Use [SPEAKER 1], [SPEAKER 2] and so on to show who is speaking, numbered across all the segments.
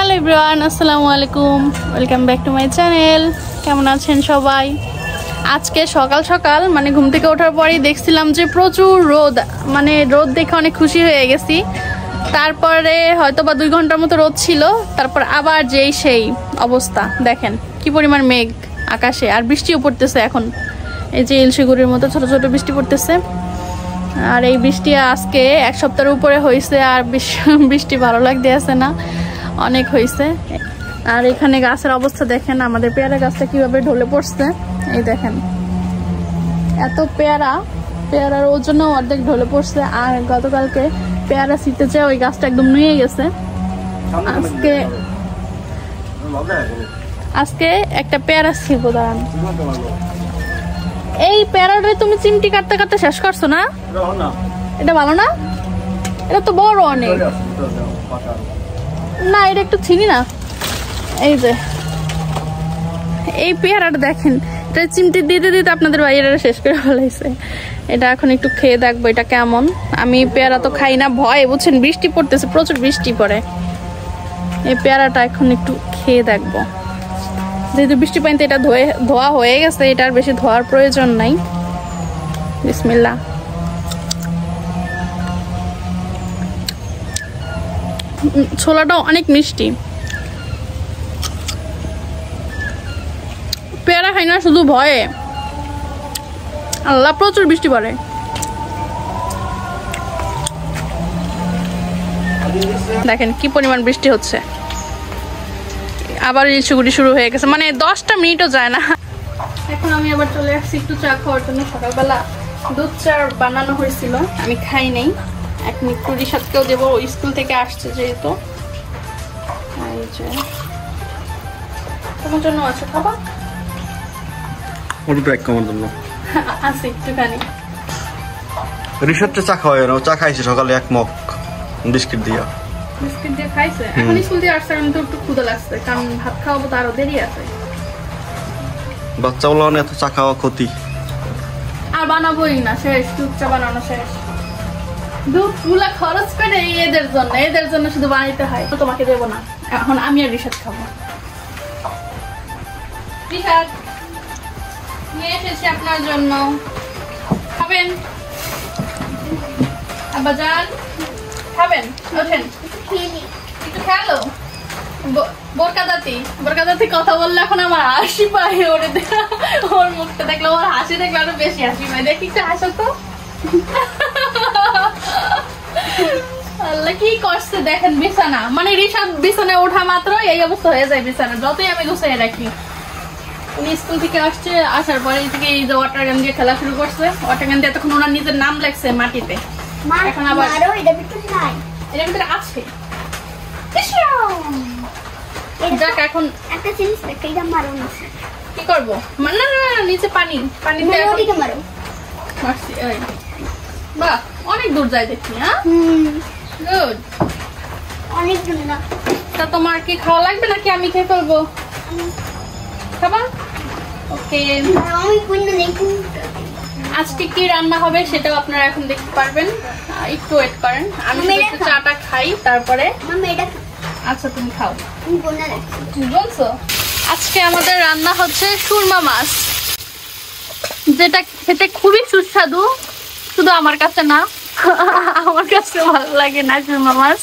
[SPEAKER 1] Hello everyone, আসসালামু আলাইকুম, welcome back to my channel. কেমন আছেন সবাই? আজকে সকাল সকাল মানে ঘুম থেকে ওঠার পরেই দেখছিলাম যে প্রচুর রোদ, মানে রোদ দেখে অনেক খুশি হয়ে গেছি। তারপরে হয়তো বা 2 ঘন্টার মতো রোদ ছিল, তারপর আবার যেই সেই অবস্থা। দেখেন কি পরিমাণ মেঘ আকাশে, আর বৃষ্টিও পড়তেছে এখন। এই যে ইলশিগুড়ির মতো ছোট ছোট বৃষ্টি পড়তেছে। আর এই বৃষ্টি আজকে 1 সপ্তাহের উপরে হয়েছে, আর বৃষ্টি ভালো লাগতে আছে না, অনেক হয়েছে। আর এখানে গাছের অবস্থা দেখেন, আমাদের পেয়ারা গাছটা কিভাবে ঢলে পড়ছে। এই দেখেন এত পেয়ারার ওজনও অর্ধেক ঢলে পড়ছে। আর গতকালকে পেয়ারা ছিটতে চেয়ে ওই গাছটা একদম নুয়ে গেছে। আজকে একটা পেয়ারা ছিল, দাঁড়ান। এই পেয়ারাটা তুমি চিমটি কাটতে কাটতে শেষ করছো না? এটা ভালো না, এটা তো বড় অনেক। না এটা একটু চিনি না। এই যে এই পেয়ারাটা দেখেন, এটা চিমটি দিতে দিতে আপনাদের বাইরে শেষ করে ফেলাইছে। এটা এখন একটু খেয়ে দেখবো এটা কেমন। আমি পেয়ারা তো খাই না, ভয়, বুঝছেন, বৃষ্টি পড়তেছে, প্রচুর বৃষ্টি পড়ে। এই পেয়ারাটা এখন একটু খেয়ে দেখবো, যেহেতু বৃষ্টি পানিতে এটা ধোয়া হয়ে গেছে, এটা আর বেশি ধোয়ার প্রয়োজন নাই। বিসমিল্লাহ। ছোলাটাও অনেক মিষ্টি। পেয়ারা খাই না শুধু ভয়ে, আল্লাহ প্রচুর বৃষ্টি পড়ে। দেখেন কি পরিমাণ বৃষ্টি হচ্ছে। আবার ইলশিগুড়ি শুরু হয়ে গেছে, মানে 10টা মিনিটও যায় না। এখন আমি আবার চলে আসছি একটু চা খাওয়ার জন্য। সকালবেলা দুধ চা বানানো হয়েছিল, আমি খাই নাই। এখন একটু রিশাদকেও দেবো, স্কুল থেকে আসছে যেহেতু। তোমার জন্য আছে, খাবা? আছে একটুখানি।
[SPEAKER 2] রিশাদটা চা খাওয়ায় না, চা খাইছে সকালে 1 মগ বিস্কিট দিয়ে
[SPEAKER 1] খাইছে। এখন স্কুল দিয়ে আসছে, আমি তো একটু ক্ষুধা লাগছে, কারণ ভাত খাওয়াবো তো আরো দেরি আছে।
[SPEAKER 2] বাচ্চা বলা এত চা খাওয়া ক্ষতি।
[SPEAKER 1] আর বানাবোই না, শেষ, দুধ চা বানানো শেষ। দুধ গুলা খরচ করে এদের জন্য শুধু বানাইতে হয়, তো তোমাকে দেবো না। এখন আমি আর রিশাদ খাবো। রিশাদ নিয়ে এসেছি আপনার জন্য, খাবেন? আব্বাজান খাবেন? ওঠেন একটু খেলো। বোরকাদাতি কথা বললে এখন আমার হাসি পায়। ওর মুখটা দেখলে, ওর হাসি দেখলে আরো বেশি হাসি পায়। দেখি একটু হাসো তো। আল্লাহ কি করছে দেখেন। বিছানা মানে রিশাদ বিছানায় ওঠা মাত্র এই অবস্থা হয়ে যায় বিছানা, যতই আমি গুছিয়ে রাখি। উনি স্কুল থেকে আসছে, আসার পরে থেকে এই যে ওয়াটার গান দিয়ে খেলা শুরু করছে। ওয়াটার গান দিয়ে এতক্ষণ ওনার নিজের নাম লেখছে মাটিতে। এখন আবার এটার ভিতরে আছে। যাক, এখন একটা জিনিস কি করবো? না নিচে পানি মারছি। বাহ, অনেক দূর যায় দেখি। হ্যাঁ, গুড, অনেক দূর না। তা তোমার কি খাওয়া লাগবে নাকি আমি খেয়ে ফেলবো? খাবা? ওকে। আজকে কি রান্না হবে সেটাও আপনারা এখন দেখতে পারবেন, একটু ওয়েট করেন। আমি চাটা খাই তারপরে। আচ্ছা তুমি খাও। বলছো আজকে আমাদের রান্না হচ্ছে সুরমা মাছ, যেটা খেতে খুবই সুস্বাদু। শুধু আমার কাছে না, আমার কাছে ভালো লাগে না সুরমা মাছ।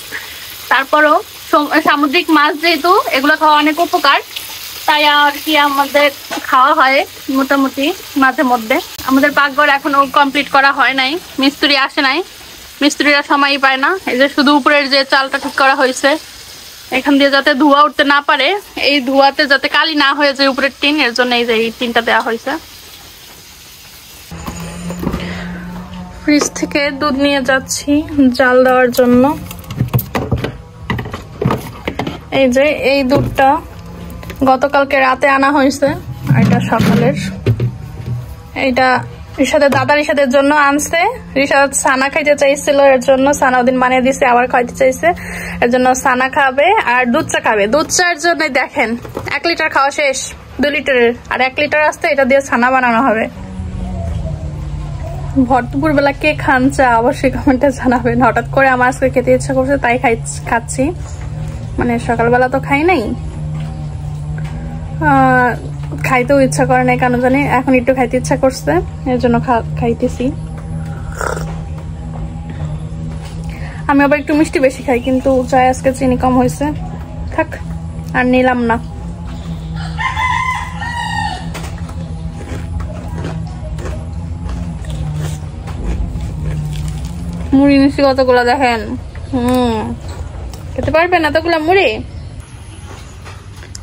[SPEAKER 1] তারপরও সামুদ্রিক মাছ যেহেতু, এগুলো খাওয়া অনেক উপকার, তাই আর কি আমাদের খাওয়া হয় মোটামুটি মাঝে মধ্যে। আমাদের পাকঘর এখনো কমপ্লিট করা হয় নাই, মিস্ত্রি আসে নাই, মিস্ত্রিরা সময়ই পায় না। এই যে শুধু উপরের যে চালটা ঠিক করা হয়েছে, এখান দিয়ে যাতে ধোঁয়া উঠতে না পারে, এই ধোঁয়াতে যাতে কালি না হয়ে যায় উপরের টিন, এর জন্য এই যে এই টিনটা দেওয়া হয়েছে। ফ্রিজ থেকে দুধ নিয়ে যাচ্ছি জাল দেওয়ার জন্য। এই যে এই দুধটা গতকালকে রাতে আনা হয়েছে, আর এটা সকালের। এইটা রিশাদের দাদা রিশাদের জন্য আনছে। রিশাদ সানা খাইতে চাইছিল, এর জন্য সানা ওদিন বানিয়ে দিছে, আবার খাইতে চাইছে, এর জন্য সানা খাবে আর দুধ চা খাবে। দুধ চার জন্য দেখেন 1 লিটার খাওয়া শেষ, 2 লিটারের, আর 1 লিটার আসতে এটা দিয়ে ছানা বানানো হবে। ভর দুপুর বেলা কে খান চা অবশ্যই কমেন্টে জানাবেন। হঠাৎ করে আমার আজকে খেতে ইচ্ছা করছে তাই খাচ্ছি। মানে সকালবেলা তো খাই নাই, খাইতেও ইচ্ছা করে নাই কেন জানি, এখন একটু খাইতে ইচ্ছা করছে, এর জন্য খাইতেছি। আমি আবার একটু মিষ্টি বেশি খাই, কিন্তু চাই আজকে চিনি কম হয়েছে, থাক আর নিলাম না। মুড়ি মিষ্টি কতগুলো দেখেন, খেতে পারবেন এতগুলা মুড়ি।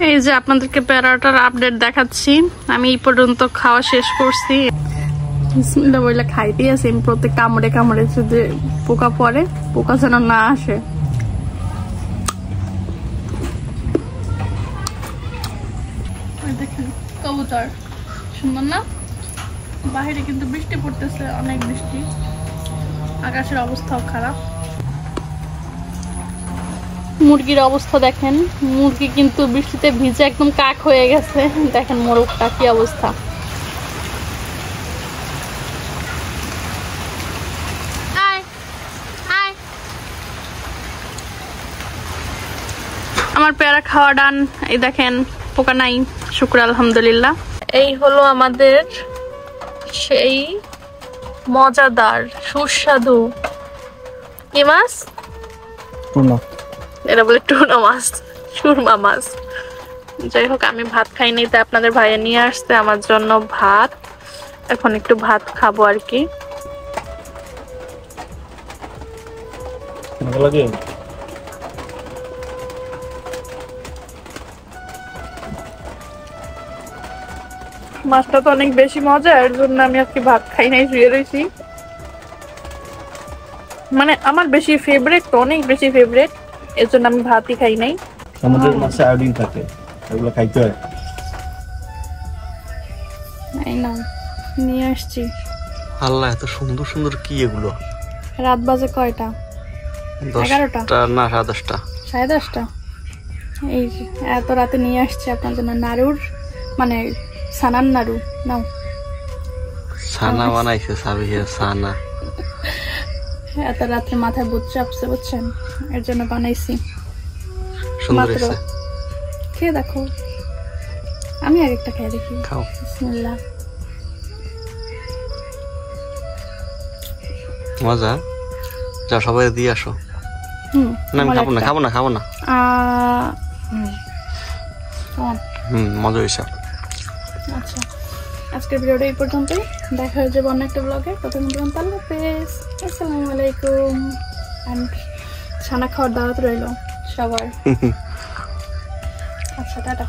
[SPEAKER 1] এই যে আপনাদেরকে প্যারাটার আপডেট দেখাচ্ছি, আমি এই পর্যন্ত খাওয়া শেষ করছি। বিসমিল্লাহ বলে খাইতেই আছি, আমি প্রত্যেক কামড়ে কামড়ে যে পোকা পড়ে, পোকা যেন না আসে। দেখেন কবুতর সুন্দর না, বাহিরে কিন্তু বৃষ্টি পড়তেছে, অনেক বৃষ্টি, আকাশের অবস্থাও খারাপ। মুরগির অবস্থা দেখেন, মুরগি কিন্তু বৃষ্টিতে ভিজে একদম কাক হয়ে গেছে, দেখেন মোরগটা কি অবস্থা। আমার পেয়ারা খাওয়া ডান, এই দেখেন পোকা নাই, শুকর আলহামদুলিল্লাহ। এই হলো আমাদের সেই মজাদার সুস্বাদু কি মাছ, এরা বলে টুনা মাছ, সুরমা মাছ। যাই হোক, আমি ভাত খাইনি, তাই আপনাদের ভাইয়া নিয়ে আসছে আমার জন্য ভাত, এখন একটু ভাত খাবো আর কি। মাছটা তো অনেক বেশি মজা, এর জন্য আমি আজকে ভাত খাই নাই, শুয়ে রয়েছি। মানে আমার বেশি ফেভারিট তো, অনেক বেশি ফেভারিট, এর জন্য আমি ভাতই খাই নাই।
[SPEAKER 2] আমাদের মাছে আয়োডিন থাকে, এগুলো খাইতে হয়।
[SPEAKER 1] এই না নিয়ে আসছি।
[SPEAKER 2] আল্লাহ, এত সুন্দর সুন্দর কি এগুলো।
[SPEAKER 1] রাত বাজে কয়টা? 11টা
[SPEAKER 2] না, 10:30।
[SPEAKER 1] 10:30। এই যে এত রাতে নিয়ে আসছি আপনার জন্য নাড়ুর, মানে সানার নাড়ু। নাও,
[SPEAKER 2] সানা বানাইছে সাবিয়া, সানা।
[SPEAKER 1] এত রাত্রে মাথায় বুট চাপছে বুঝছেন, এর জন্য বানাইছি।
[SPEAKER 2] সুন্দর হয়েছে,
[SPEAKER 1] খেয়ে দেখো। আমি আরেকটা খেয়ে দেখি,
[SPEAKER 2] খাও।
[SPEAKER 1] বিসমিল্লাহ।
[SPEAKER 2] মজা, যা সবাই দিয়ে আসো। না আমি খাবো না, খাবো না, খাবো না। মজা হয়েছে।
[SPEAKER 1] আচ্ছা, আজকের ভিডিওটা এই পর্যন্তই, দেখা হয়ে যাবে অন্য একটা ব্লগে। ততক্ষণ পর্যন্ত আল্লাহ হাফেজ, আসসালামু আলাইকুম। এন্ড ছানা খাওয়ার দাওয়াত রইল সবার। আচ্ছা, টাটা।